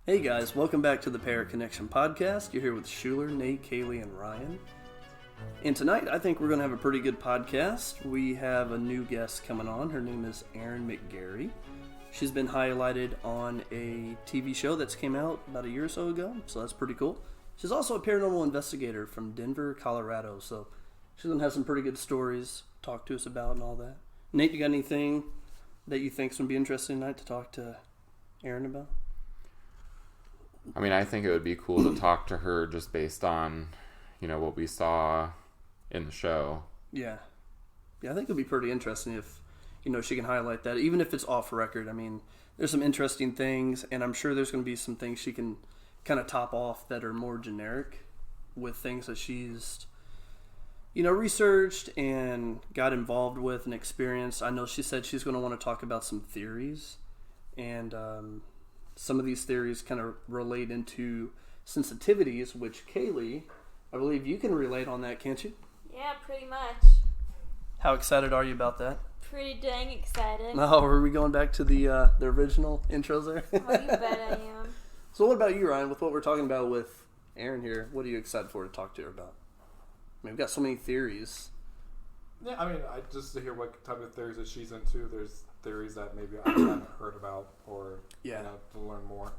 Hey guys, welcome back to the Para Connection podcast. You're here with Schuler, Nate, Kaylee, and Ryan. And tonight, I think we're going to have a pretty good podcast. We have a new guest coming on. Her name is Eryn McGarry. She's been highlighted on a TV show that's came out about a year or so ago, so that's pretty cool. She's also a paranormal investigator from Denver, Colorado, so she's going to have some pretty good stories to talk to us about and all that. Nate, you got anything that you think's going to be interesting tonight to talk to Eryn about? I mean, I think it would be cool to talk to her just based on, what we saw in the show. Yeah, I think it'll be pretty interesting if, she can highlight that, even if it's off record. I mean, there's some interesting things, and I'm sure there's going to be some things she can kind of top off that are more generic with things that she's, researched and got involved with and experienced. I know she said she's going to want to talk about some theories, and some of these theories kind of relate into sensitivities, which Kaylee, I believe you can relate on that, can't you? Yeah, pretty much. How excited are you about that? Pretty dang excited. Oh, are we going back to the original intros there? Oh, you bet I am. So what about you, Ryan, with what we're talking about with Eryn here? What are you excited for to talk to her about? I mean, we've got so many theories. Yeah, I mean, just to hear what type of theories that she's into. There's theories that maybe I haven't heard about or, to learn more.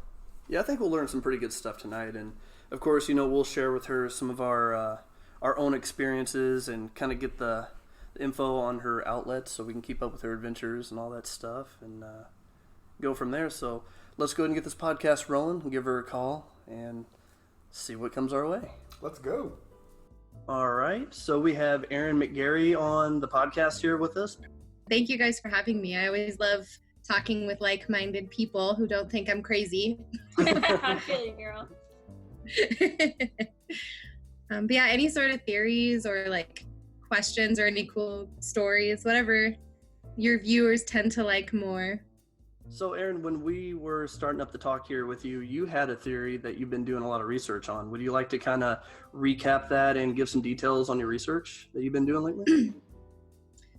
Yeah, I think we'll learn some pretty good stuff tonight. And, of course, we'll share with her some of our own experiences and kind of get the info on her outlets so we can keep up with her adventures and all that stuff and go from there. So let's go ahead and get this podcast rolling and give her a call and see what comes our way. Let's go. All right. So we have Eryn McGarry on the podcast here with us. Thank you guys for having me. I always love talking with like-minded people who don't think I'm crazy. I'm kidding, girl. But yeah, any sort of theories or questions or any cool stories, whatever your viewers tend to like more. So Eryn, when we were starting up the talk here with you, you had a theory that you've been doing a lot of research on. Would you like to kind of recap that and give some details on your research that you've been doing lately?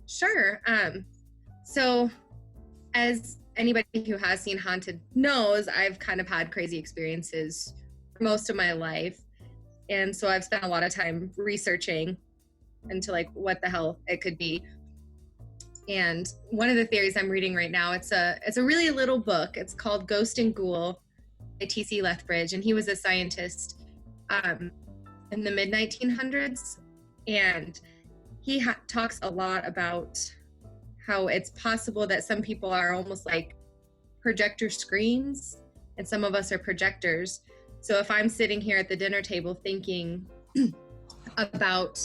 Sure. So as anybody who has seen Haunted knows, I've kind of had crazy experiences for most of my life. And so I've spent a lot of time researching into what the hell it could be. And one of the theories I'm reading right now, it's a really little book. It's called Ghost and Ghoul by T.C. Lethbridge. And he was a scientist in the mid-1900s. And he talks a lot about how it's possible that some people are almost like projector screens and some of us are projectors. So if I'm sitting here at the dinner table thinking about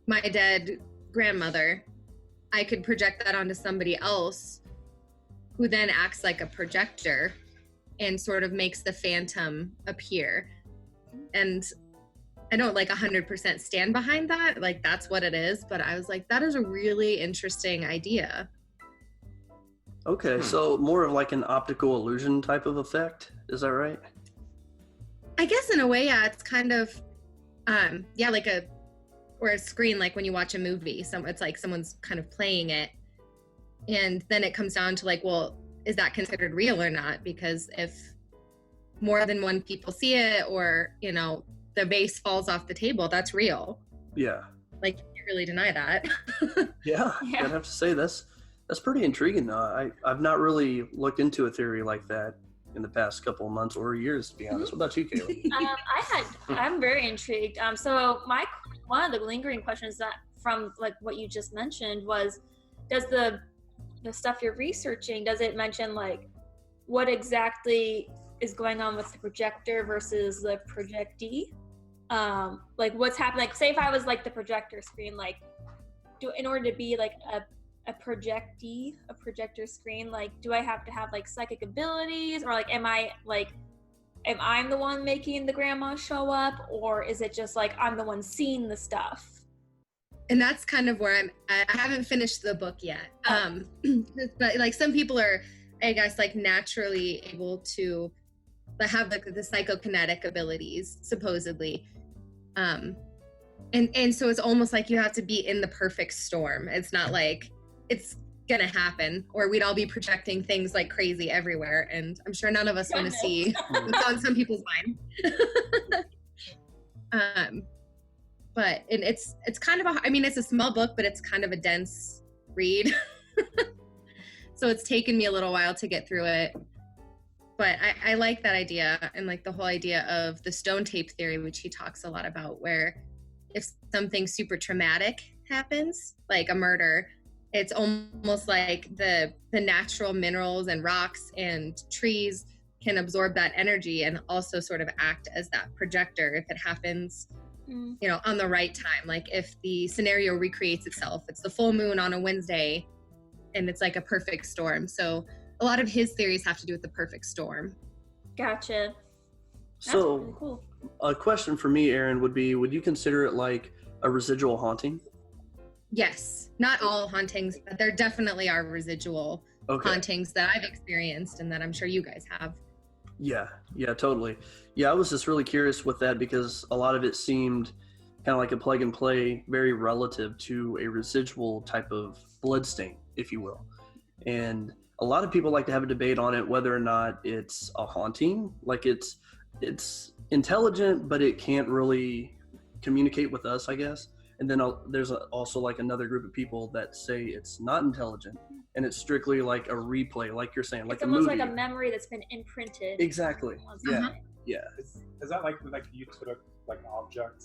my dead grandmother, I could project that onto somebody else who then acts like a projector and sort of makes the phantom appear. And I don't 100% stand behind that. That's what it is. But I was like, that is a really interesting idea. Okay, so more of an optical illusion type of effect. Is that right? I guess in a way, yeah, it's kind of, or a screen, when you watch a movie, it's like someone's kind of playing it. And then it comes down to well, is that considered real or not? Because if more than one people see it or, the vase falls off the table, that's real. Yeah. You can't really deny that. Yeah, I'd have to say that's pretty intriguing though. I've not really looked into a theory like that in the past couple of months or years, to be honest. What about you, Kaylee? I'm very intrigued. So one of the lingering questions that from what you just mentioned was, does the stuff you're researching, does it mention what exactly is going on with the projector versus the projectee? What's happening? Say if I was the projector screen, in order to be a projectee, a projector screen, do I have to have psychic abilities, or am I the one making the grandma show up, or is it just I'm the one seeing the stuff? And that's kind of where I haven't finished the book yet. But some people are, I guess, naturally able to have the psychokinetic abilities, supposedly. And so it's almost you have to be in the perfect storm. It's not it's gonna happen, or we'd all be projecting things like crazy everywhere, and I'm sure none of us want to see what's on some people's mind. But and it's kind of it's a small book, but it's kind of a dense read. So it's taken me a little while to get through it. But I like that idea, and like the whole idea of the stone tape theory, which he talks a lot about, where if something super traumatic happens, like a murder, it's almost like the natural minerals and rocks and trees can absorb that energy and also sort of act as that projector if it happens, on the right time. Like if the scenario recreates itself, it's the full moon on a Wednesday and it's like a perfect storm. So a lot of his theories have to do with the perfect storm. Gotcha. That's So, pretty cool. a question for me, Eryn, would be: would you consider it like a residual haunting? Yes, not all hauntings, but there definitely are residual hauntings that I've experienced and that I'm sure you guys have. Yeah, totally. Yeah, I was just really curious with that because a lot of it seemed kind of like a plug and play, very relative to a residual type of bloodstain, if you will. And a lot of people like to have a debate on it, whether or not it's a haunting, like it's intelligent, but it can't really communicate with us, I guess. And then there's also like another group of people that say it's not intelligent and it's strictly like a replay, like you're saying, like It's a almost movie. like a memory that's been imprinted. Exactly. Yeah. Is that like you took like an object?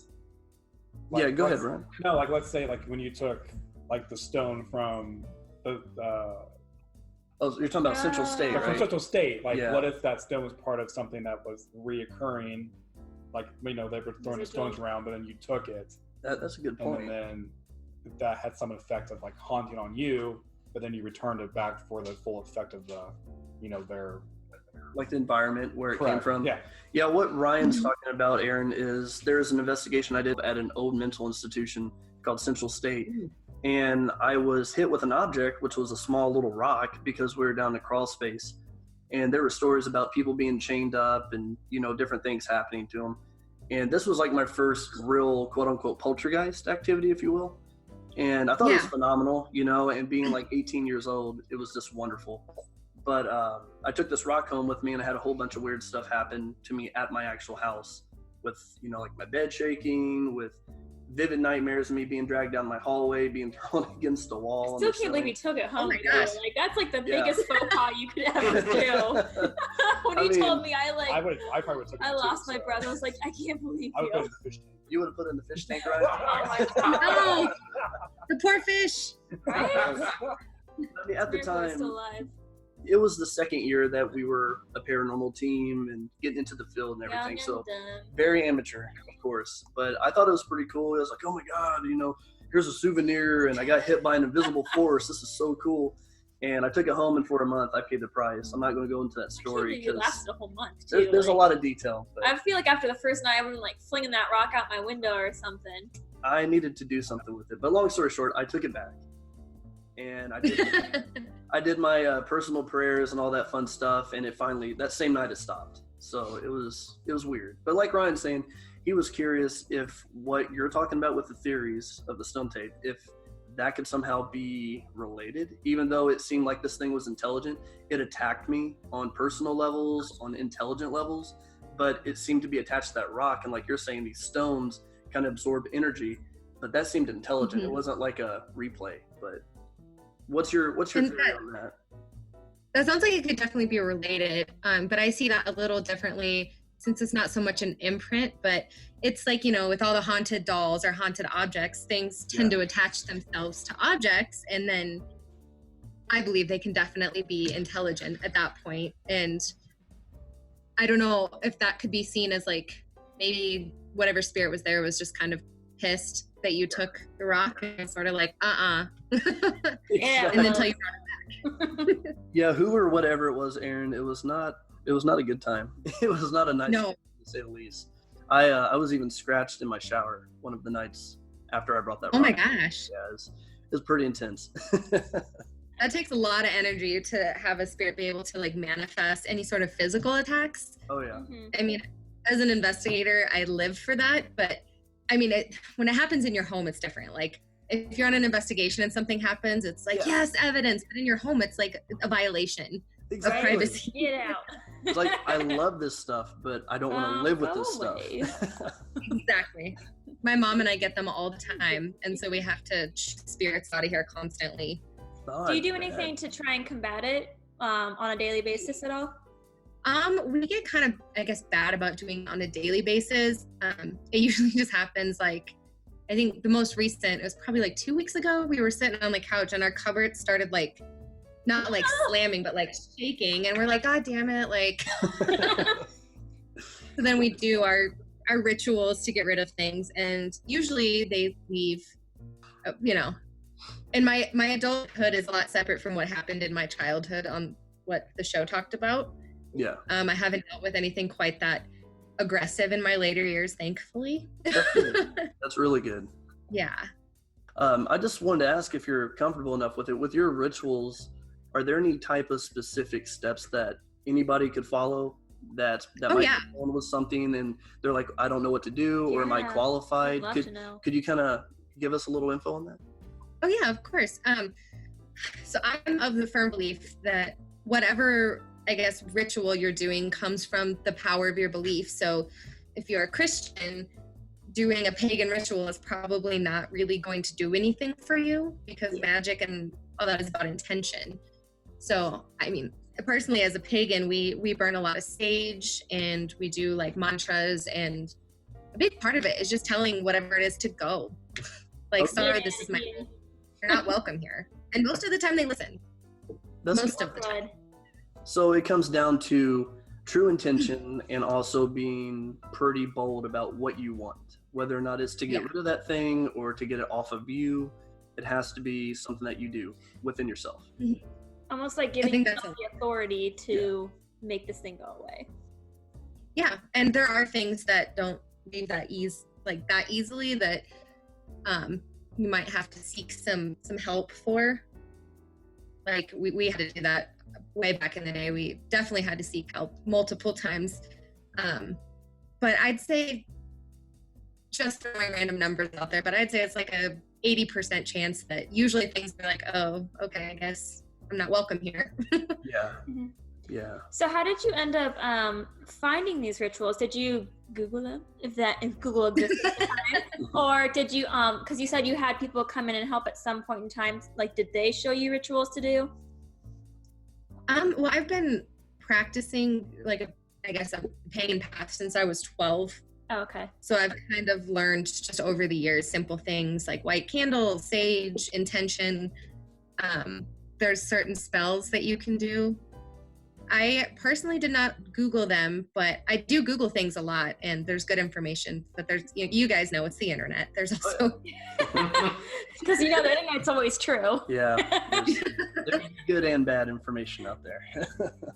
Yeah, go ahead, Ryan. No, like let's say like when you took like the stone from the Oh, you're talking about Central State, from right? Central State. Like, Yeah. what if that stone was part of something that was reoccurring? Like, they were throwing the stones around, but then you took it, That's a good point. and then that had some effect of like haunting on you, but then you returned it back for the full effect of the, their Like the environment where it came Correct. from. Yeah. Yeah, what Ryan's talking about, Eryn, is there's an investigation I did at an old mental institution called Central State. And I was hit with an object, which was a small little rock, because we were down in a crawl space. And there were stories about people being chained up and, different things happening to them. And this was like my first real quote unquote poltergeist activity, if you will. And I thought it was phenomenal, and being like 18 years old, it was just wonderful. But I took this rock home with me, and I had a whole bunch of weird stuff happen to me at my actual house with, like my bed shaking, with vivid nightmares of me being dragged down my hallway, being thrown against the wall. I still can't believe you took it home. Oh my gosh. Like that's like the biggest faux pas you could ever do. When you told me, I probably would have I lost my breath. I was like, I can't believe I would put it you. in the fish tank. You would have put it in the fish tank, right? Oh my god. Oh, the poor fish. Right? I mean, at the Miracle it's time, still alive. it was the second year that we were a paranormal team and getting into the field and everything. Young So and dumb. very amateur, of course. But I thought it was pretty cool. I was like, oh my God, here's a souvenir, and I got hit by an invisible force. This is so cool. And I took it home, and for a month, I paid the price. I'm not going to go into that I can't story believe you because lasted a whole month too. there's a Like, lot of detail. But I feel like after the first night, I would have like flinging that rock out my window or something. I needed to do something with it. But long story short, I took it back. And I did my personal prayers and all that fun stuff, and it finally, that same night, it stopped. So it was weird. But like Ryan's saying, he was curious if what you're talking about with the theories of the stone tape, if that could somehow be related. Even though it seemed like this thing was intelligent, it attacked me on personal levels, on intelligent levels, but it seemed to be attached to that rock. And like you're saying, these stones kind of absorb energy, but that seemed intelligent. It wasn't like a replay. But what's your theory on that? That sounds like it could definitely be related, but I see that a little differently since it's not so much an imprint, but it's like, with all the haunted dolls or haunted objects, things tend to attach themselves to objects, and then I believe they can definitely be intelligent at that point. And I don't know if that could be seen as like maybe whatever spirit was there was just kind of pissed that you took the rock and sort of like, Yeah. and then tell you Yeah, who or whatever it was, Eryn, it was not a good time. It was not a nice time, to say the least. I was even scratched in my shower one of the nights after I brought that rock. Oh my gosh. Yeah, it was pretty intense. That takes a lot of energy to have a spirit be able to like manifest any sort of physical attacks. Oh yeah. I mean, as an investigator, I live for that, but I mean, when it happens in your home, it's different. Like if you're on an investigation and something happens, it's like, yes, evidence. But in your home, it's like a violation of privacy. Get out. It's like, I love this stuff, but I don't want to live with this stuff. Exactly. My mom and I get them all the time, and so we have to spirits out of here constantly. Do you do anything to try and combat it on a daily basis at all? We get kind of, I guess, bad about doing it on a daily basis. It usually just happens like, I think the most recent, it was probably like 2 weeks ago, we were sitting on the couch and our cupboard started like, not like slamming, but like shaking. And we're like, God damn it. Like, so then we do our rituals to get rid of things. And usually they leave, and my adulthood is a lot separate from what happened in my childhood on what the show talked about. Yeah. I haven't dealt with anything quite that aggressive in my later years, thankfully. That's really good. Yeah. I just wanted to ask if you're comfortable enough with it. With your rituals, are there any type of specific steps that anybody could follow that might be on with something and they're like, I don't know what to do, or am I qualified? I'd love to know. Could you kind of give us a little info on that? Oh yeah, of course. So I'm of the firm belief that whatever, I guess, ritual you're doing comes from the power of your belief. So if you're a Christian, doing a pagan ritual is probably not really going to do anything for you, because magic and all that is about intention. So, I mean, personally as a pagan, we burn a lot of sage and we do like mantras, and a big part of it is just telling whatever it is to go. Like, sorry, this is you're not welcome here. And most of the time they listen. Most of the time. So it comes down to true intention and also being pretty bold about what you want, whether or not it's to get rid of that thing or to get it off of you. It has to be something that you do within yourself. Almost like giving yourself the authority to make this thing go away. Yeah, and there are things that don't leave that easily that you might have to seek some help for. Like we had to do that way back in the day. We definitely had to seek help multiple times. But I'd say, just throwing random numbers out there, but I'd say it's like a 80% chance that usually things are like, oh, okay, I guess I'm not welcome here. Yeah. Mm-hmm. Yeah. So how did you end up finding these rituals? Did you Google them, if Google existed at the time? Or did you, because you said you had people come in and help at some point in time, like did they show you rituals to do? Well, I've been practicing a pagan path since I was 12. Oh, okay. So I've kind of learned just over the years simple things like white candles, sage, intention. There's certain spells that you can do. I personally did not Google them, but I do Google things a lot, and there's good information. But there's, you guys know, it's the internet. There's also because the internet's always true. Yeah, there's good and bad information out there.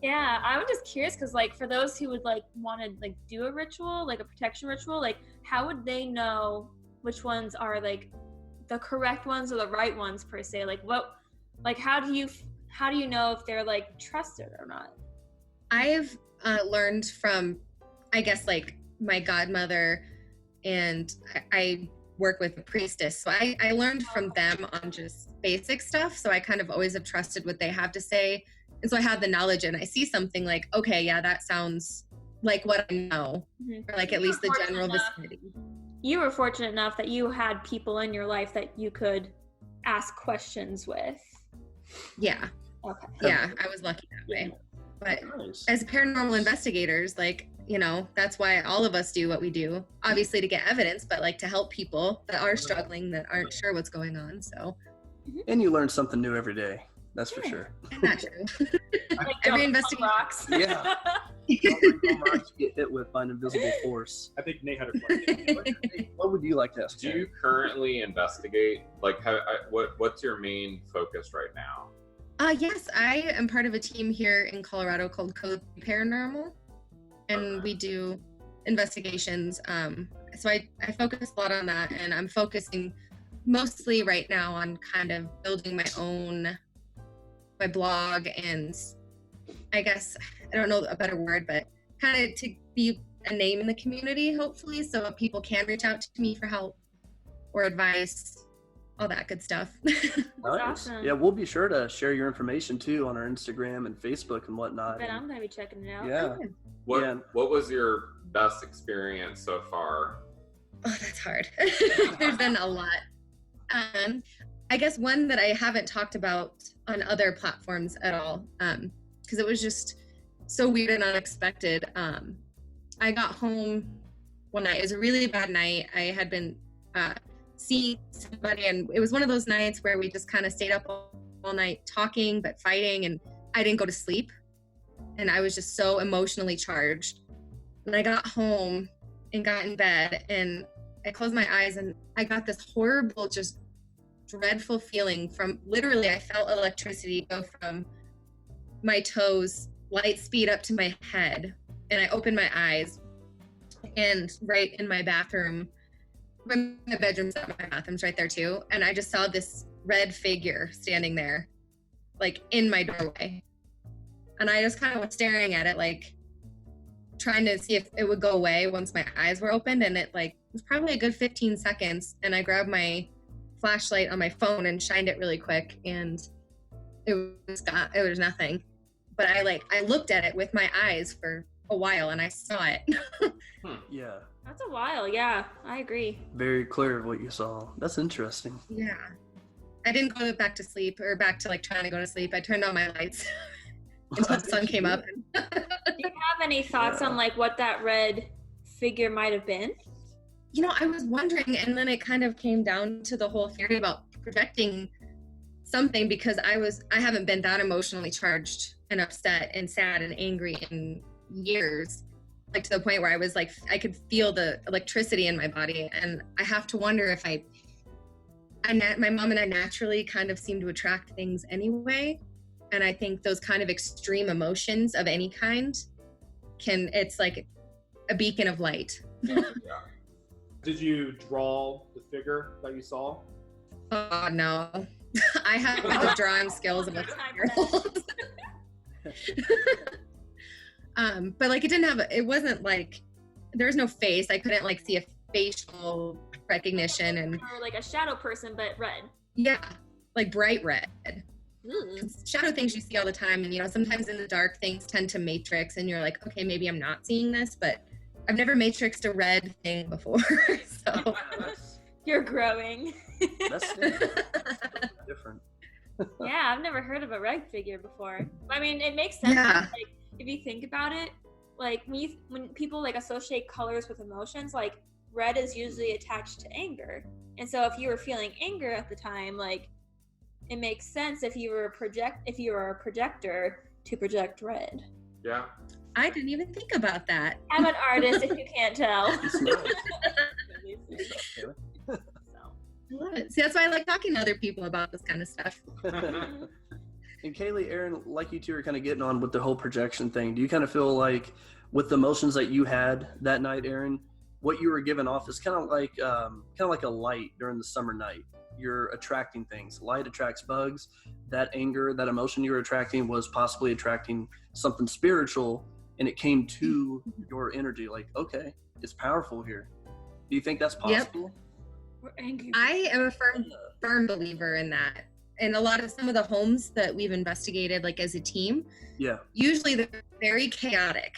Yeah, I'm just curious because, for those who would want to do a ritual, like a protection ritual, how would they know which ones are the correct ones or the right ones per se? How do you know if they're trusted or not? I've learned from, I guess, my godmother, and I work with a priestess. So I learned from them on just basic stuff. So I kind of always have trusted what they have to say. And so I have the knowledge, and I see something okay, yeah, that sounds like what I know, or at least the general vicinity. You were fortunate enough that you had people in your life that you could ask questions with. Yeah. Okay. Yeah, I was lucky that way. But as paranormal investigators, that's why all of us do what we do. Obviously to get evidence, but to help people that are struggling, that aren't sure what's going on. So. And you learn something new every day. That's for sure. Not true. Every investigation. Rocks. Yeah. Rocks get hit with by an invisible force. I think Nate had a question. What would you like to ask? Do you currently investigate? What's your main focus right now? Yes, I am part of a team here in Colorado called Code Paranormal, and we do investigations. So I focus a lot on that, and I'm focusing mostly right now on kind of building my blog, and I guess, I don't know a better word, but kind of to be a name in the community, hopefully, so people can reach out to me for help or advice. all that good stuff. Nice. awesome. Yeah, we'll be sure to share your information too on our Instagram and Facebook and whatnot. But I'm gonna be checking it out. Yeah. What was your best experience so far? Oh, that's hard. There's been a lot. I guess one that I haven't talked about on other platforms at all, because it was just so weird and unexpected. I got home one night. It was a really bad night. I had been seeing somebody, and it was one of those nights where we just kind of stayed up all night talking but fighting, and I didn't go to sleep, and I was just so emotionally charged. And I got home and got in bed, and I closed my eyes, and I got this horrible, just dreadful feeling from literally, I felt electricity go from my toes, light speed up to my head. And I opened my eyes, and right in my bathroom, my bedroom's up, my bathroom's right there too. And I just saw this red figure standing there, like in my doorway. And I just kind of was staring at it, like trying to see if it would go away once my eyes were opened. And it was probably a good 15 seconds. And I grabbed my flashlight on my phone and shined it really quick. And it was nothing. But I looked at it with my eyes for a while, and I saw it. Yeah. That's a while. Yeah, I agree. Very clear of what you saw. That's interesting. Yeah. I didn't go back to sleep or back to trying to go to sleep. I turned on my lights until the sun came up. Do you have any thoughts on what that red figure might have been? I was wondering, and then it kind of came down to the whole theory about projecting something, because I haven't been that emotionally charged and upset and sad and angry in years, to the point where I was I could feel the electricity in my body. And I have to wonder if my mom and I naturally kind of seem to attract things anyway. And I think those kind of extreme emotions of any kind it's like a beacon of light. Yeah. Did you draw the figure that you saw? Oh, no. I have the drawing skills of a 5-year-old. But it didn't have, it wasn't there was no face. I couldn't see a facial recognition, and or a shadow person, but red. Yeah, bright red. Ooh. Shadow things you see all the time, and sometimes in the dark things tend to matrix, and you're like, okay, maybe I'm not seeing this, but I've never matrixed a red thing before. So You're growing. That's different. Yeah, I've never heard of a red figure before. I mean, it makes sense. Yeah. If you think about it, when people associate colors with emotions, red is usually attached to anger. And so if you were feeling anger at the time, it makes sense if you were a projector to project red. Yeah. I didn't even think about that. I'm an artist, if you can't tell. I love it. See, that's why I like talking to other people about this kind of stuff. And Kaylee, Eryn, like you two are kind of getting on with the whole projection thing. Do you kind of feel like with the emotions that you had that night, Eryn, what you were giving off is kind of like a light during the summer night? You're attracting things. Light attracts bugs. That anger, that emotion you were attracting was possibly attracting something spiritual, and it came to your energy. Okay, it's powerful here. Do you think that's possible? Yep. We're angry. I am a firm believer in that. And some of the homes that we've investigated, as a team, usually they're very chaotic.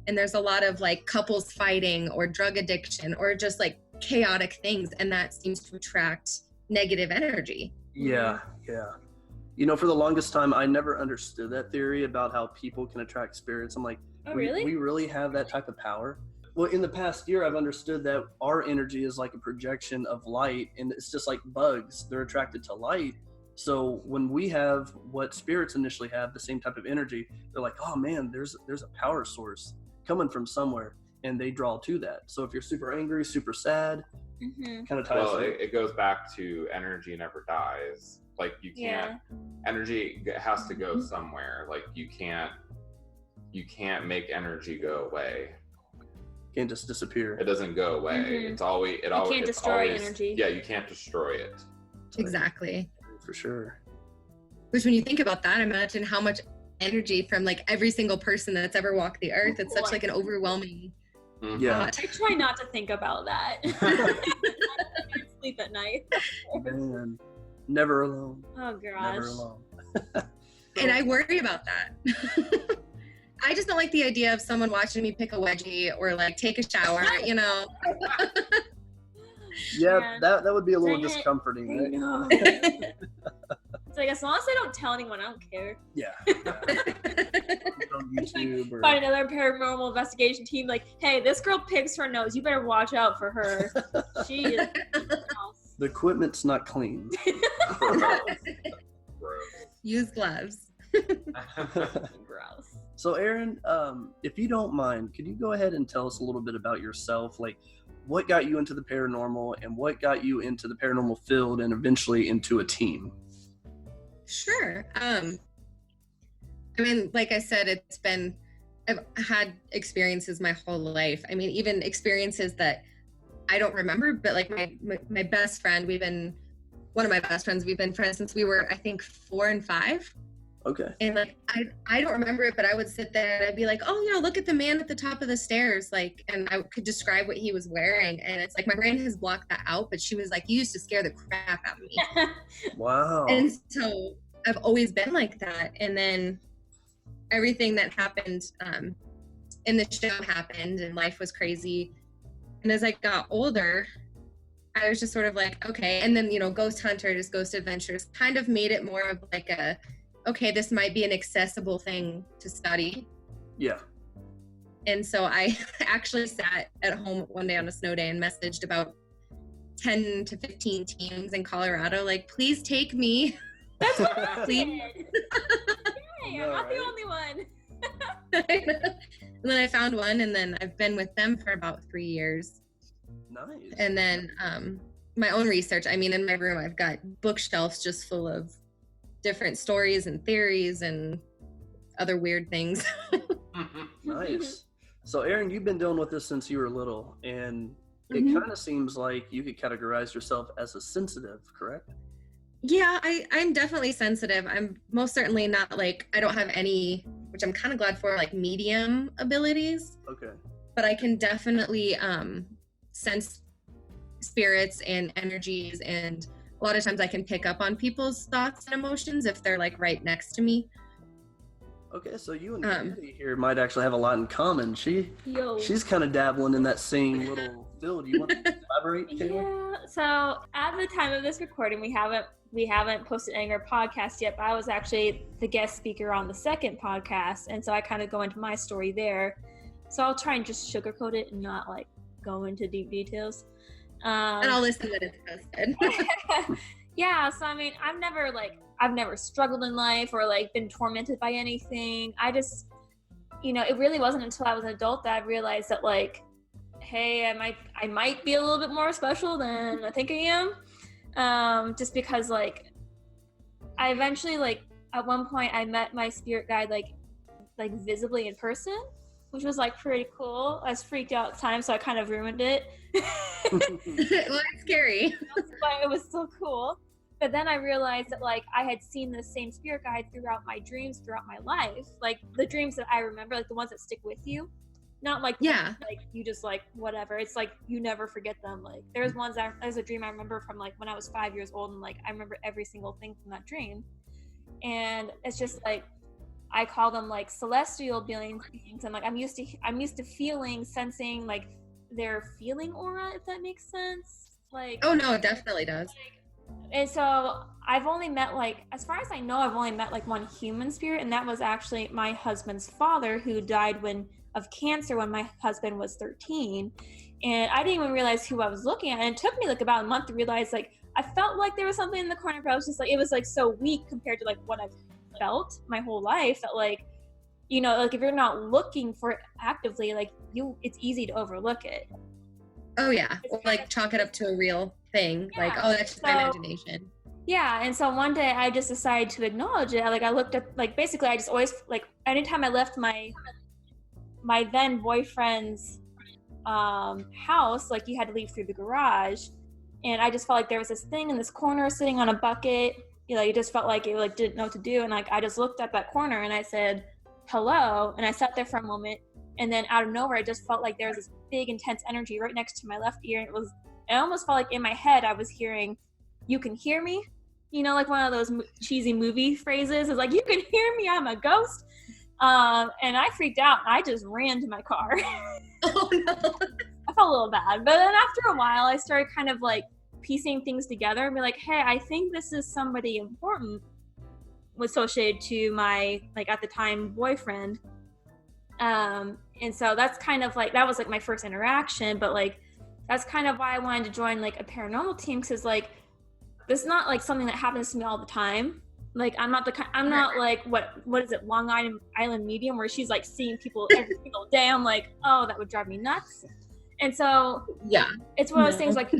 And there's a lot of couples fighting or drug addiction or just chaotic things. And that seems to attract negative energy. Yeah. For the longest time, I never understood that theory about how people can attract spirits. I'm like, oh, really? We really have that type of power? Well, in the past year, I've understood that our energy is like a projection of light, and it's just like bugs. They're attracted to light. So when we have what spirits initially have, the same type of energy, they're like, oh man, there's a power source coming from somewhere, and they draw to that. So if you're super angry, super sad, kind of ties. Well, it goes back to energy never dies. You can't. Energy has to go somewhere. You can't make energy go away. Can't just disappear. It doesn't go away. It's always. You can't destroy energy. Yeah, you can't destroy it. Exactly. For sure. Which, when you think about that, imagine how much energy from every single person that's ever walked the earth. It's such an overwhelming Yeah. I try not to think about that. sleep at night. Man, never alone. Oh gosh. Never alone. And I worry about that. I just don't like the idea of someone watching me pick a wedgie or like take a shower, you know. Yeah, that would be a little discomforting, right? I know. It's like, as long as I don't tell anyone, I don't care. Yeah. On YouTube or... Find another paranormal investigation team, like, hey, this girl picks her nose. You better watch out for her. She is. The equipment's not clean. Gross. Use gloves. Gross. So, Eryn, if you don't mind, could you go ahead and tell us a little bit about yourself? Like, what got you into the paranormal and what got you into the paranormal field and eventually into a team? Sure. I mean, like I said, I've had experiences my whole life. I mean, even experiences that I don't remember, but like my best friend, one of my best friends, we've been friends since we were, I think, 4 and 5. Okay. And like, I don't remember it, but I would sit there and I'd be like, oh, look at the man at the top of the stairs. Like, and I could describe what he was wearing. And it's like, my brain has blocked that out, but she was like, you used to scare the crap out of me. Wow. And so I've always been like that. And then everything that happened in the show happened and life was crazy. And as I got older, I was just sort of like, okay. And then, Ghost Hunters, Ghost Adventures kind of made it more of like okay, this might be an accessible thing to study. Yeah. And so I actually sat at home one day on a snow day and messaged about 10 to 15 teams in Colorado, like, please take me. That's what I Please. did. Hey, I'm not the only one. And then I found one, and then I've been with them for about 3 years. Nice. And then my own research. I mean, in my room, I've got bookshelves just full of different stories and theories and other weird things. Nice. So, Eryn, you've been dealing with this since you were little, and it kind of seems like you could categorize yourself as a sensitive, correct? Yeah, I'm definitely sensitive. I'm most certainly not like, I don't have any, which I'm kind of glad for, like medium abilities. Okay. But I can definitely sense spirits and energies, and a lot of times I can pick up on people's thoughts and emotions if they're like right next to me. Okay, so you and Katie here might actually have a lot in common. She's kind of dabbling in that same little field. You want to elaborate, Katie? Yeah. So at the time of this recording, we haven't posted any of our podcast yet, but I was actually the guest speaker on the second podcast, and so I kind of go into my story there. So I'll try and just sugarcoat it and not like go into deep details. And I'll listen when it's posted. Yeah, so I mean, I've never struggled in life or like been tormented by anything. I just, it really wasn't until I was an adult that I realized that like, hey, I might be a little bit more special than I think I am. Just because like, I eventually like, at one point I met my spirit guide like visibly in person, which was like pretty cool. I was freaked out at the time, so I kind of ruined it. Well, it's scary. But it was still cool. But then I realized that like I had seen the same spirit guide throughout my dreams, throughout my life. Like the dreams that I remember, like the ones that stick with you. Not like, like you just like whatever. It's like you never forget them. Like there's a dream I remember from like when I was 5 years old, and like I remember every single thing from that dream. And it's just like I call them like celestial beings, and like I'm used to feeling, sensing like their feeling aura, if that makes sense. Like, oh no, it definitely does. And so I've only met like, as far as I know, I've only met like one human spirit, and that was actually my husband's father, who died of cancer when my husband was 13. And I didn't even realize who I was looking at, and it took me like about a month to realize like I felt like there was something in the corner, but I was just like, it was like so weak compared to like what I've felt my whole life, that like, like if you're not looking for it actively, like it's easy to overlook it. Oh yeah, or like chalk it up to a real thing. Yeah. Like, oh, that's just my imagination. Yeah, and so one day I just decided to acknowledge it. Like I looked at, like basically I just always, like anytime I left my then boyfriend's house, like you had to leave through the garage, and I just felt like there was this thing in this corner sitting on a bucket. You just felt like it like didn't know what to do, and like I just looked at that corner and I said hello, and I sat there for a moment, and then out of nowhere I just felt like there was this big intense energy right next to my left ear, and I almost felt like in my head I was hearing, "You can hear me," you know, like one of those cheesy movie phrases. It's like, "You can hear me, I'm a ghost." And I freaked out and I just ran to my car. Oh no. I felt a little bad, but then after a while I started kind of like piecing things together and be like, hey, I think this is somebody important associated to my, like at the time, boyfriend. And so that's kind of like, that was like my first interaction, but like that's kind of why I wanted to join like a paranormal team, because like this is not like something that happens to me all the time. Like I'm not like what is it, Long Island medium, where she's like seeing people every single day. I'm like, oh, that would drive me nuts. And so yeah, it's one of those things like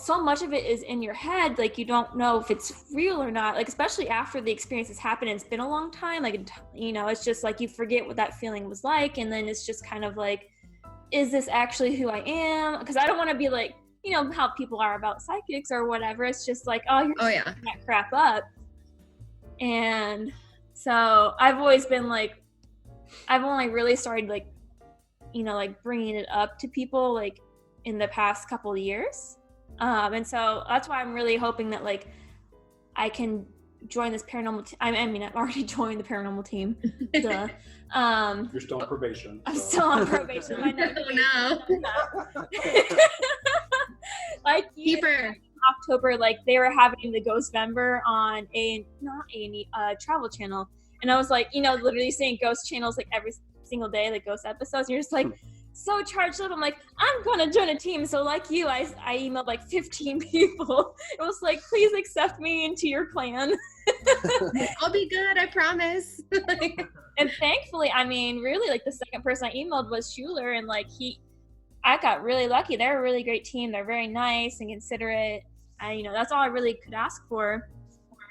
so much of it is in your head, like you don't know if it's real or not, like especially after the experience has happened and it's been a long time, like, you know, it's just like you forget what that feeling was like, and then it's just kind of like, is this actually who I am? Because I don't want to be like, you know, how people are about psychics or whatever. It's just like, oh, you're just making that crap up. And so I've always been like, I've only really started like, you know, like bringing it up to people like in the past couple of years. And so that's why I'm really hoping that like I can join this paranormal team. I mean, I've already joined the paranormal team. Duh. You're still on probation. I'm still on probation. I know. No. Like Keeper. October, like they were having the Ghostvember on Travel Channel, and I was like, you know, literally seeing ghost channels like every single day, like ghost episodes. And you're just like so charged up. I'm like, I'm gonna join a team. So like you, I emailed like 15 people. It was like, please accept me into your clan. I'll be good, I promise. And thankfully, I mean, really, like the second person I emailed was Schuler, and like I got really lucky. They're a really great team. They're very nice and considerate. And, you know, that's all I really could ask for.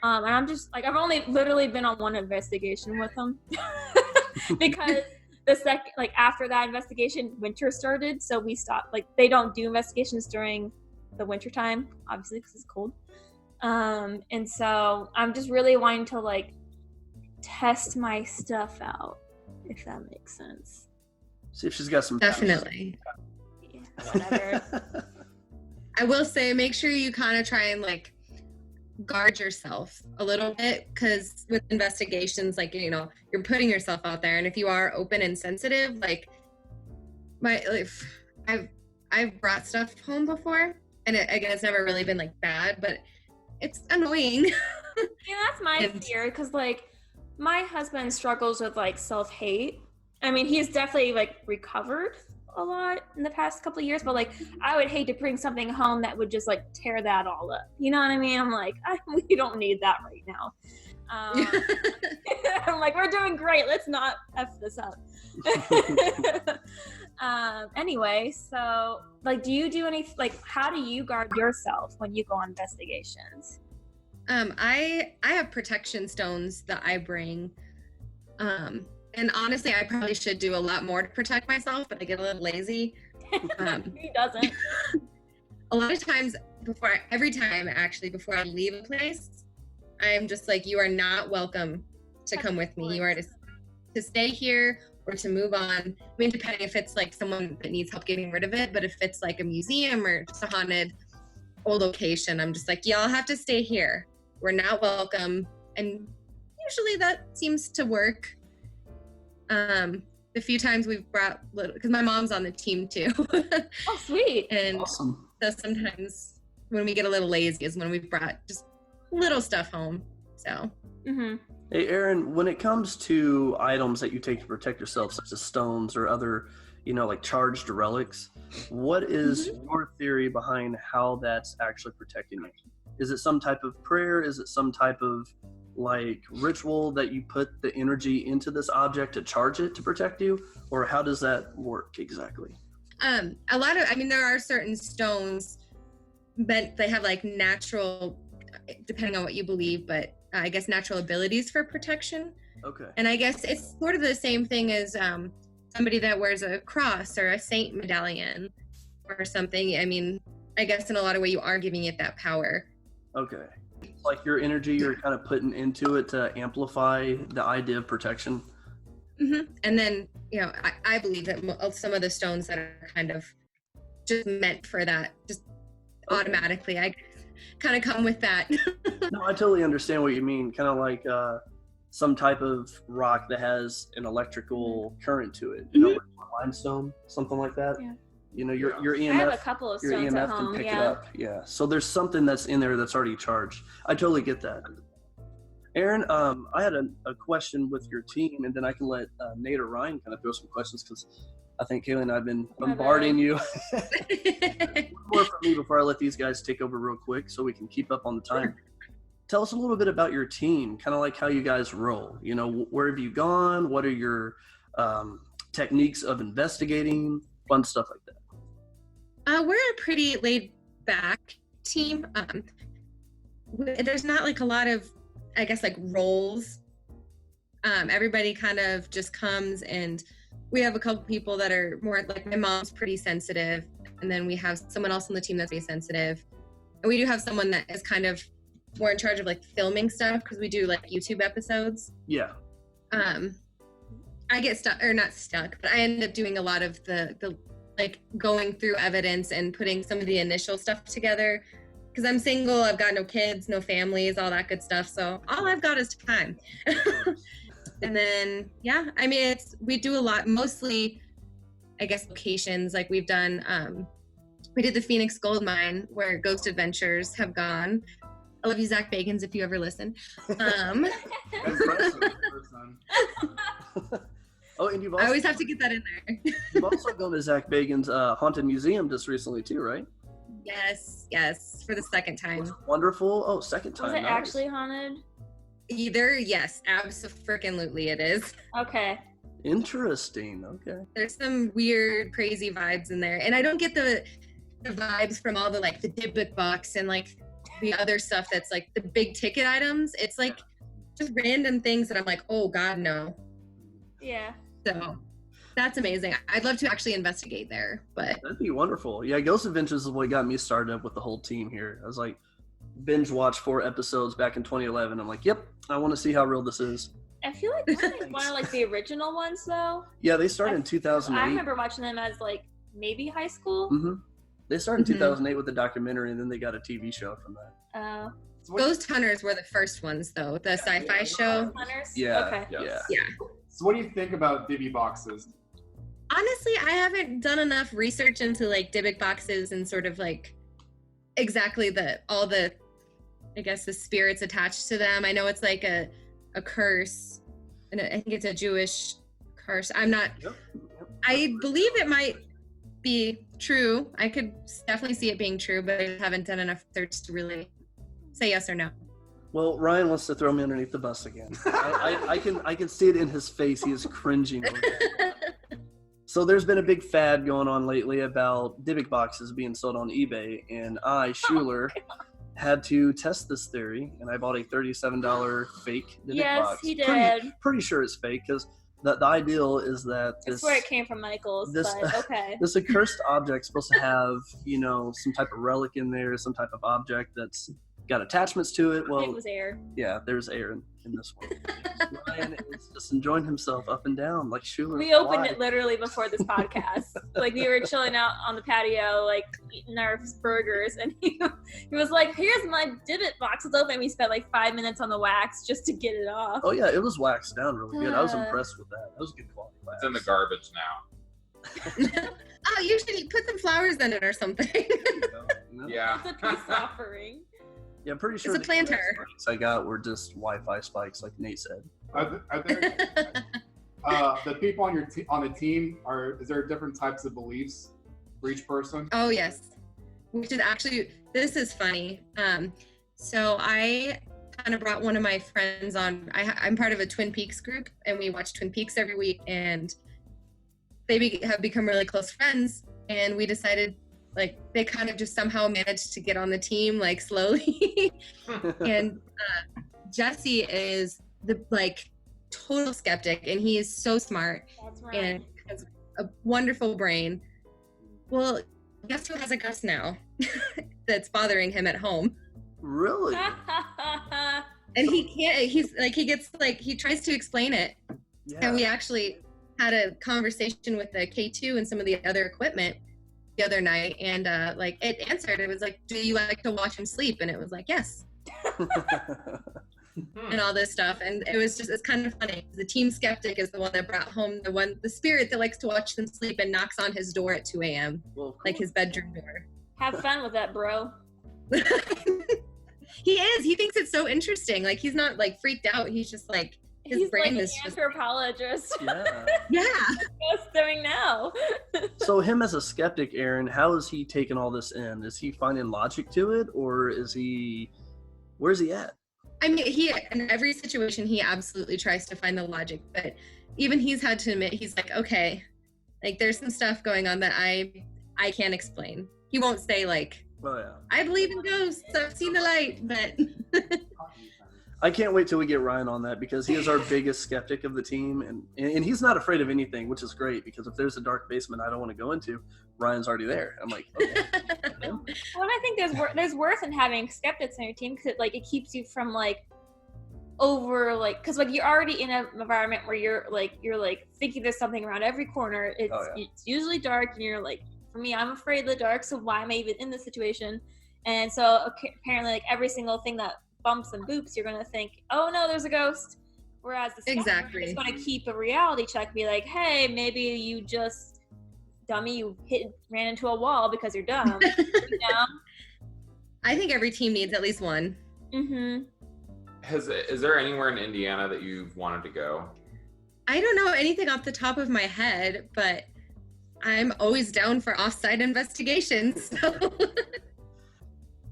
And I'm just like, I've only literally been on one investigation with them because after that investigation, winter started. So we stopped. Like, they don't do investigations during the winter time, obviously, because it's cold. And so I'm just really wanting to like test my stuff out, if that makes sense. See if she's got some. Definitely. Yeah, whatever. I will say, make sure you kind of try and like guard yourself a little bit, because with investigations, like, you know, you're putting yourself out there, and if you are open and sensitive, like I've brought stuff home before, and it's never really been like bad, but it's annoying. Yeah, that's my fear, because like my husband struggles with like self-hate. I mean, he's definitely like recovered a lot in the past couple of years, but like I would hate to bring something home that would just like tear that all up, you know what I mean? I'm like, we don't need that right now. I'm like, we're doing great, let's not F this up. Anyway, so like, do you do any, like, how do you guard yourself when you go on investigations? I have protection stones that I bring, and honestly, I probably should do a lot more to protect myself, but I get a little lazy. He doesn't. A lot of times every time before I leave a place, I'm just like, you are not welcome to come with me. You are to stay here or to move on. I mean, depending if it's like someone that needs help getting rid of it, but if it's like a museum or just a haunted old location, I'm just like, y'all have to stay here. We're not welcome. And usually that seems to work. The few times we've brought because my mom's on the team too. Oh, sweet. And awesome. So sometimes when we get a little lazy is when we've brought just little stuff home. So. Mm-hmm. Hey, Eryn, when it comes to items that you take to protect yourself, such as stones or other, you know, like charged relics, what is your theory behind how that's actually protecting you? Is it some type of prayer? Is it some type of like ritual that you put the energy into this object to charge it to protect you, or how does that work exactly? There are certain stones, but they have like natural, depending on what you believe, but I guess natural abilities for protection. Okay. And I guess it's sort of the same thing as somebody that wears a cross or a saint medallion or something. I mean, I guess in a lot of ways you are giving it that power. Okay. Like your energy you're kind of putting into it to amplify the idea of protection. Mm-hmm. And then, you know, I believe that some of the stones that are kind of just meant for that, just automatically. I kind of come with that. No, I totally understand what you mean. Kind of like some type of rock that has an electrical current to it. You know, like limestone, something like that. Yeah. You know, your EMF. I have a couple of Your stones EMF at home. can pick it Yeah. up. Yeah. So there's something that's in there that's already charged. I totally get that. Eryn, I had a question with your team, and then I can let Nate or Ryan kind of throw some questions because I think Kayla and I have been bombarding you. One more from me before I let these guys take over real quick so we can keep up on the time. Tell us a little bit about your team, kind of like how you guys roll. You know, where have you gone? What are your techniques of investigating? Fun stuff like that. We're a pretty laid back team. There's not like a lot of, I guess, like roles. Everybody kind of just comes, and we have a couple people that are more like, my mom's pretty sensitive, and then we have someone else on the team that's very sensitive, and we do have someone that is kind of more in charge of like filming stuff because we do like YouTube episodes. Yeah. I get stuck, or not stuck, but I end up doing a lot of the like going through evidence and putting some of the initial stuff together. Because I'm single, I've got no kids, no families, all that good stuff. So all I've got is time. And then, yeah, I mean, we do a lot, mostly, I guess, locations. Like we've done, we did the Phoenix Gold Mine where Ghost Adventures have gone. I love you, Zach Bagans, if you ever listen. Oh, and you've also, I always have to get that in there. You've also gone to Zach Bagan's Haunted Museum just recently too, right? Yes, for the second time. Wonderful. Oh, second time. Was it Nice. actually haunted? Either, yes, absolutely it is. Okay. Interesting. Okay. There's some weird, crazy vibes in there. And I don't get the vibes from all the like the Dybbuk box and like the other stuff that's like the big ticket items. It's like just random things that I'm like, oh God, no. Yeah. So that's amazing. I'd love to actually investigate there, but That'd be wonderful. Yeah, Ghost Adventures is what got me started up with the whole team here. I was like, binge watched 4 episodes back in 2011. I'm like, yep, I want to see how real this is. I feel like this is one of like the original ones though. Yeah, they started in 2008. I remember watching them as like maybe high school. Mm-hmm. They started in Mhm. 2008 with the documentary, and then they got a TV show from that. Ghost Hunters were the first ones though, the sci-fi show. Hunters? Yeah, Okay. yeah. So what do you think about divvy boxes? Honestly, I haven't done enough research into like Dybbuk boxes and sort of like exactly all the I guess the spirits attached to them. I know it's like a curse, and I think it's a Jewish curse. I'm not. Yep. I believe it might be true. I could definitely see it being true, but I haven't done enough research to really say yes or no. Well, Ryan wants to throw me underneath the bus again. I can see it in his face. He is cringing over that. So there's been a big fad going on lately about Dybbuk boxes being sold on eBay, and I, Schuler, had to test this theory, and I bought a $37 fake Dybbuk Yes, box. he did. Pretty sure it's fake, because the ideal is that I swear it came from Michael's, this- but okay. this accursed object's supposed to have, you know, some type of relic in there, some type of object that's got attachments to it. Well, It was air. yeah, there's Eryn in this one. Ryan is just enjoying himself up and down like Schuler. We opened it literally before this podcast. Like we were chilling out on the patio, like eating our burgers, and he was like, "Here's my Dybbuk box. It's open." We spent like 5 minutes on the wax just to get it off. Oh yeah, it was waxed down really good. I was impressed with that. That was good quality wax. It's in the garbage now. Oh, you should put some flowers in it or something. Yeah. It's a peace offering. Yeah, I'm pretty sure It's a planter. spikes I got were just Wi-Fi spikes, like Nate said. Are there the people on on the team is there different types of beliefs for each person? Oh yes, which is actually, this is funny. So I kind of brought one of my friends on. I'm part of a Twin Peaks group, and we watch Twin Peaks every week, and they have become really close friends, and we decided, like, they kind of just somehow managed to get on the team, like, slowly. And Jesse is the, like, total skeptic, and he is so smart. That's right. And has a wonderful brain. Well, guess who has a ghost now that's bothering him at home? Really? And he can't, he tries to explain it. Yeah. And we actually had a conversation with the K2 and some of the other equipment. the other night, and like it answered. It was like, "Do you like to watch him sleep?" And it was like, "Yes." And all this stuff, and it's kind of funny. The team skeptic is the one that brought home the spirit that likes to watch them sleep and knocks on his door at 2 a.m. Well, cool. Like his bedroom door. Have fun with that, bro. He is. He thinks it's so interesting. Like he's not like freaked out. He's just like his brain like is an just anthropologist. yeah. What's doing now? So him as a skeptic, Eryn, how is he taking all this in? Is he finding logic to it, or where's he at? I mean, in every situation, he absolutely tries to find the logic, but even he's had to admit, he's like, okay, like there's some stuff going on that I can't explain. He won't say like, oh, yeah. I believe in ghosts, I've seen the light, but I can't wait till we get Ryan on that, because he is our biggest skeptic of the team, and he's not afraid of anything, which is great, because if there's a dark basement I don't want to go into, Ryan's already there. I'm like, okay. Well, and I think there's worth in having skeptics on your team, because it keeps you from because you're already in an environment where you're thinking there's something around every corner. It's usually dark, and you're like, for me, I'm afraid of the dark, so why am I even in this situation? And so apparently every single thing that bumps and boops, you're gonna think, oh no, there's a ghost. Whereas the skeptic is gonna keep a reality check and be like, hey, maybe you just dummy, you ran into a wall because you're dumb. You know? I think every team needs at least one. Mm-hmm. Is there anywhere in Indiana that you've wanted to go? I don't know anything off the top of my head, but I'm always down for off-site investigations. So.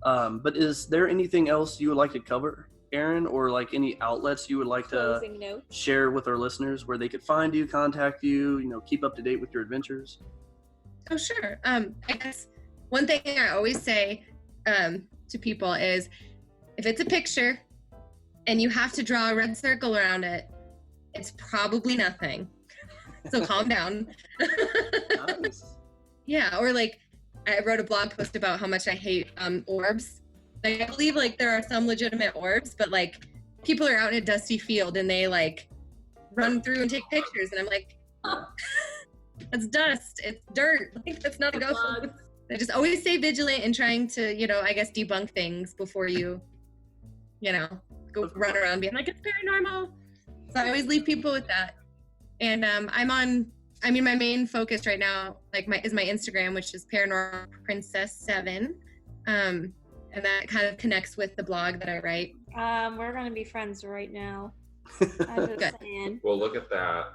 But is there anything else you would like to cover, Eryn, or any outlets you would like to share with our listeners where they could find you, contact you, keep up to date with your adventures? Oh, sure. I guess one thing I always say to people is, if it's a picture and you have to draw a red circle around it, it's probably nothing. So calm down. Nice. Yeah, or I wrote a blog post about how much I hate orbs. I believe there are some legitimate orbs, but people are out in a dusty field and they run through and take pictures, and I'm like, oh, that's dust, it's dirt. That's not a ghost. I just always stay vigilant in trying to, I guess debunk things before you, go run around being like, it's paranormal. So I always leave people with that. And my main focus right now, is my Instagram, which is Paranormal Princess 7. And that kind of connects with the blog that I write. We're gonna be friends right now. I'm just saying. Well, look at that.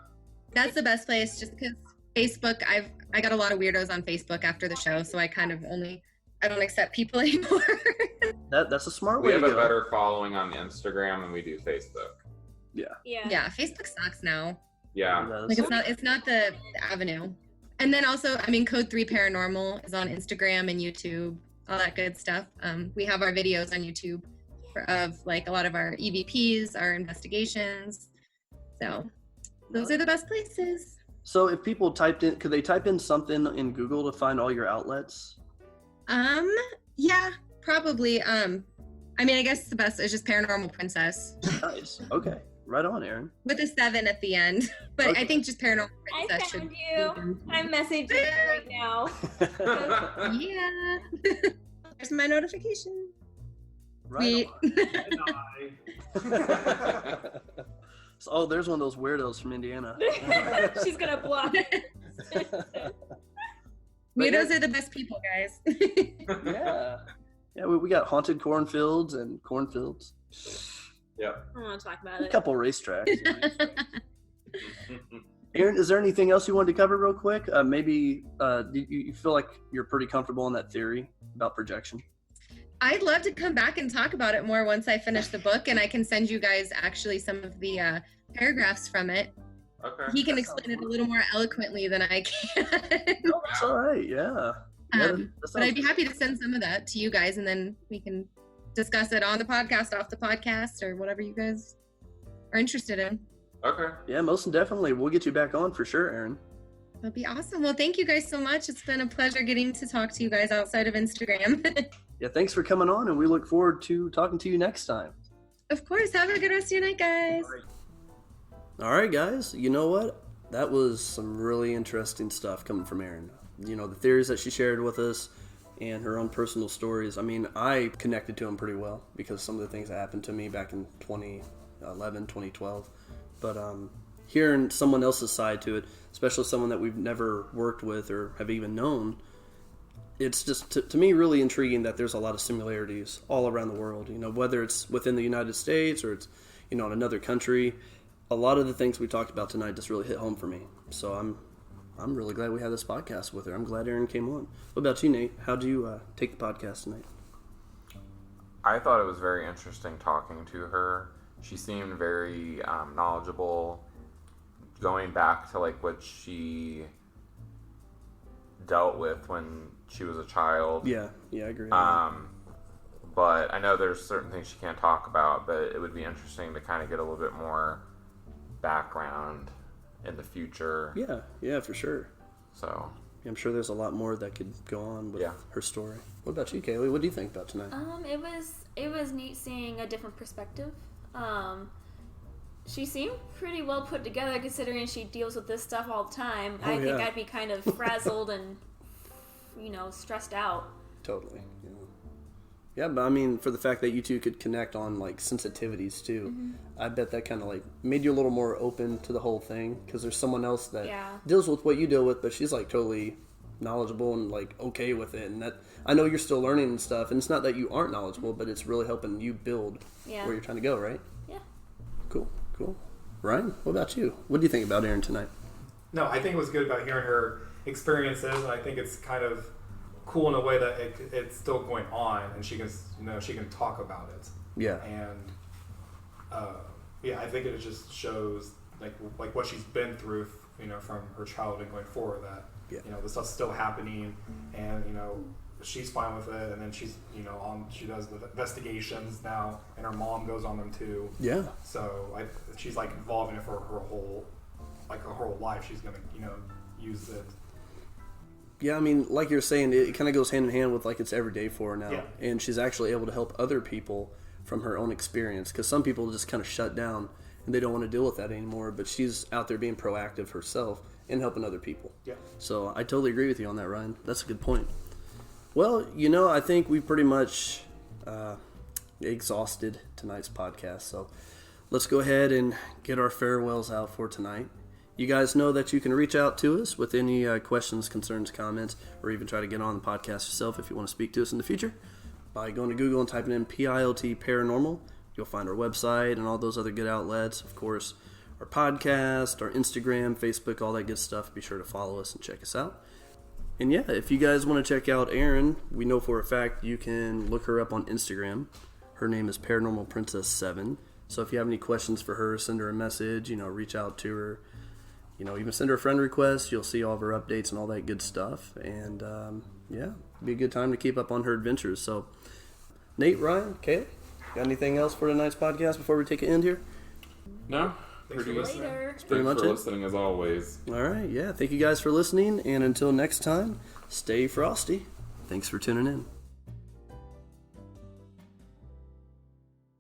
That's the best place, just because Facebook, I got a lot of weirdos on Facebook after the show, so I don't accept people anymore. That's a smart way We have to a go. better following on Instagram than we do Facebook. Yeah, Facebook sucks now. Yeah. It's not the avenue. And then also, Code 3 Paranormal is on Instagram and YouTube, all that good stuff. We have our videos on YouTube of a lot of our EVPs, our investigations. So those are the best places. So if people could they type in something in Google to find all your outlets? Yeah, probably. I guess the best is just Paranormal Princess. Nice. Okay. Right on, Eryn. With a 7 at the end. But Okay. I think just Paranormal I Princess found should you. I'm messaging you right now. Yeah. There's my notification. Right Sweet. on. Oh, there's one of those weirdos from Indiana. She's gonna block. Weirdos are the best people, guys. Yeah. Yeah, we got haunted cornfields and cornfields. Yep. I don't want to talk about A it. couple racetracks. Eryn, is there anything else you wanted to cover real quick? Maybe do you feel like you're pretty comfortable in that theory about projection? I'd love to come back and talk about it more once I finish the book, and I can send you guys actually some of the paragraphs from it. Okay. He can explain it a little more eloquently than I can. Oh, that's all right. Yeah. But I'd be happy to send some of that to you guys, and then we can discuss it on the podcast, off the podcast, or whatever you guys are interested in. Okay. Yeah, most definitely. We'll get you back on for sure, Eryn. That'd be awesome. Well, thank you guys so much. It's been a pleasure getting to talk to you guys outside of Instagram. Yeah, thanks for coming on, and we look forward to talking to you next time. Of course. Have a good rest of your night, guys. All right, guys. You know what? That was some really interesting stuff coming from Eryn. the theories that she shared with us and her own personal stories. I mean, I connected to them pretty well because some of the things that happened to me back in 2011, 2012. But hearing someone else's side to it, especially someone that we've never worked with or have even known, it's just, to me, really intriguing that there's a lot of similarities all around the world. Whether it's within the United States or it's, in another country. A lot of the things we talked about tonight just really hit home for me. So I'm really glad we had this podcast with her. I'm glad Eryn came on. What about you, Nate? How do you take the podcast tonight? I thought it was very interesting talking to her. She seemed very knowledgeable, going back to like what she dealt with when she was a child. Yeah, I agree. But I know there's certain things she can't talk about, but it would be interesting to kind of get a little bit more background in the future. Yeah, for sure. So I'm sure there's a lot more that could go on with her story. What about you, Kaylee? What do you think about tonight? It was neat seeing a different perspective. She seemed pretty well put together considering she deals with this stuff all the time. I think I'd be kind of frazzled and stressed out. Totally. Yeah, but I mean, for the fact that you two could connect on like sensitivities too, I bet that kind of like made you a little more open to the whole thing because there's someone else that deals with what you deal with, but she's like totally knowledgeable and like okay with it. And that I know you're still learning and stuff, and it's not that you aren't knowledgeable, but it's really helping you build where you're trying to go, right? Yeah. Cool. Ryan, what about you? What do you think about Eryn tonight? No, I think it was good about hearing her experiences, and I think it's kind of cool in a way that it's still going on, and she can talk about it. Yeah. And I think it just shows like what she's been through, from her childhood and going forward. That the stuff's still happening, and she's fine with it. And then she's she does the investigations now, and her mom goes on them too. Yeah. So she's like involved in it for her whole life. She's gonna use it. Yeah, I mean, like you're saying, it kind of goes hand in hand with like it's every day for her now. Yeah. And she's actually able to help other people from her own experience because some people just kind of shut down and they don't want to deal with that anymore. But she's out there being proactive herself and helping other people. Yeah. So I totally agree with you on that, Ryan. That's a good point. Well, I think we pretty much exhausted tonight's podcast. So let's go ahead and get our farewells out for tonight. You guys know that you can reach out to us with any questions, concerns, comments, or even try to get on the podcast yourself if you want to speak to us in the future by going to Google and typing in PILT Paranormal. You'll find our website and all those other good outlets. Of course, our podcast, our Instagram, Facebook, all that good stuff. Be sure to follow us and check us out. And yeah, if you guys want to check out Eryn, we know for a fact you can look her up on Instagram. Her name is Paranormal Princess 7. So if you have any questions for her, send her a message, reach out to her. Even send her a friend request. You'll see all of her updates and all that good stuff. And, be a good time to keep up on her adventures. So, Nate, Ryan, Kaylee, got anything else for tonight's podcast before we take an end here? No. Thanks for listening. That's pretty much it. Listening as always. All right, yeah. Thank you guys for listening. And until next time, stay frosty. Thanks for tuning in.